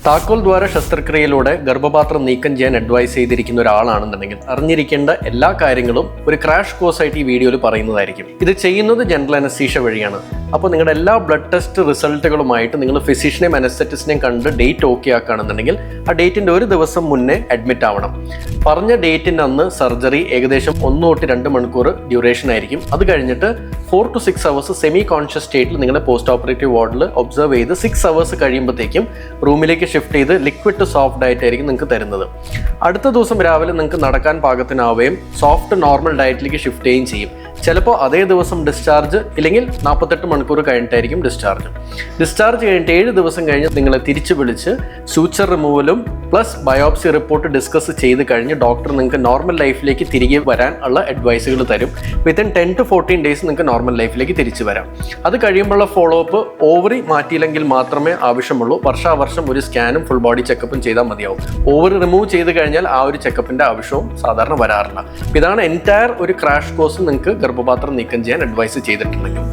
താക്കോൽ ദ്വാര ശസ്ത്രക്രിയയിലൂടെ ഗർഭപാത്രം നീക്കം ചെയ്യാൻ അഡ്വൈസ് ചെയ്തിരിക്കുന്ന ഒരാളാണെന്നുണ്ടെങ്കിൽ അറിഞ്ഞിരിക്കേണ്ട എല്ലാ കാര്യങ്ങളും ഒരു ക്രാഷ് കോഴ്സ് ആയിട്ട് ഈ വീഡിയോയിൽ പറയുന്നതായിരിക്കും. ഇത് ചെയ്യുന്നത് ജനറൽ അനസ്തീഷ്യ വഴിയാണ്. അപ്പോൾ നിങ്ങളുടെ എല്ലാ ബ്ലഡ് ടെസ്റ്റ് റിസൾട്ടുകളുമായിട്ട് നിങ്ങൾ ഫിസിഷ്യനെയും അനസ്തറ്റിസ്റ്റിനെയും കണ്ട് ഡേറ്റ് ഓക്കെ ആക്കുകയാണെന്നുണ്ടെങ്കിൽ ആ ഡേറ്റിൻ്റെ ഒരു ദിവസം മുന്നേ അഡ്മിറ്റ് ആവണം. പറഞ്ഞ ഡേറ്റിൻ്റെ അന്ന് സർജറി ഏകദേശം 1 തൊട്ട് 2 മണിക്കൂർ ഡ്യൂറേഷൻ ആയിരിക്കും. അത് കഴിഞ്ഞിട്ട് 4 to 6 hours സെമി കോൺഷ്യസ് സ്റ്റേറ്റിൽ നിങ്ങളുടെ പോസ്റ്റ് ഓപ്പറേറ്റീവ് വാർഡിൽ ഒബ്സർവ് ചെയ്ത് 6 hours കഴിയുമ്പോഴത്തേക്കും റൂമിലേക്ക് ഷിഫ്റ്റ് ചെയ്ത് ലിക്വിഡ് ടു സോഫ്റ്റ് ഡയറ്റ് ആയിരിക്കും നിങ്ങൾക്ക് തരുന്നത്. അടുത്ത ദിവസം രാവിലെ നിങ്ങൾക്ക് നടക്കാൻ പാകത്തിനാവുകയും സോഫ്റ്റ് നോർമൽ ഡയറ്റിലേക്ക് ഷിഫ്റ്റ് ചെയ്യുകയും ചെയ്യും. ചിലപ്പോൾ അതേ ദിവസം ഡിസ്ചാർജ്, ഇല്ലെങ്കിൽ 48 മണിക്കൂർ കഴിഞ്ഞിട്ടായിരിക്കും ഡിസ്ചാർജ് കഴിഞ്ഞിട്ട് 7 ദിവസം കഴിഞ്ഞ് നിങ്ങളെ തിരിച്ചു വിളിച്ച് സൂച്ചർ റിമൂവലും പ്ലസ് ബയോപ്സി റിപ്പോർട്ട് ഡിസ്കസ് ചെയ്ത് കഴിഞ്ഞ് ഡോക്ടർ നിങ്ങൾക്ക് നോർമൽ ലൈഫിലേക്ക് തിരികെ വരാൻ ഉള്ള അഡ്വൈസുകൾ തരും. വിത്തിൻ 10 to 14 days നിങ്ങൾക്ക് നോർമൽ ലൈഫിലേക്ക് തിരിച്ചു വരാം. അത് കഴിയുമ്പോഴുള്ള ഫോളോ അപ്പ് ഓവറി മാറ്റിയില്ലെങ്കിൽ മാത്രമേ ആവശ്യമുള്ളൂ. വർഷാവർഷം ഒരു സ്കാനും ഫുൾ ബോഡി ചെക്കപ്പും ചെയ്താൽ മതിയാവും. ഓവർ റിമൂവ് ചെയ്ത് കഴിഞ്ഞാൽ ആ ഒരു ചെക്കപ്പിന്റെ ആവശ്യവും സാധാരണ വരാറില്ല. ഇതാണ് എൻറ്റയർ ഒരു ക്രാഷ് കോഴ്സ് നിങ്ങൾക്ക് ഗർഭപാത്രം നീക്കം ചെയ്യാൻ അഡ്വൈസ് ചെയ്തിട്ടുണ്ടെങ്കിൽ.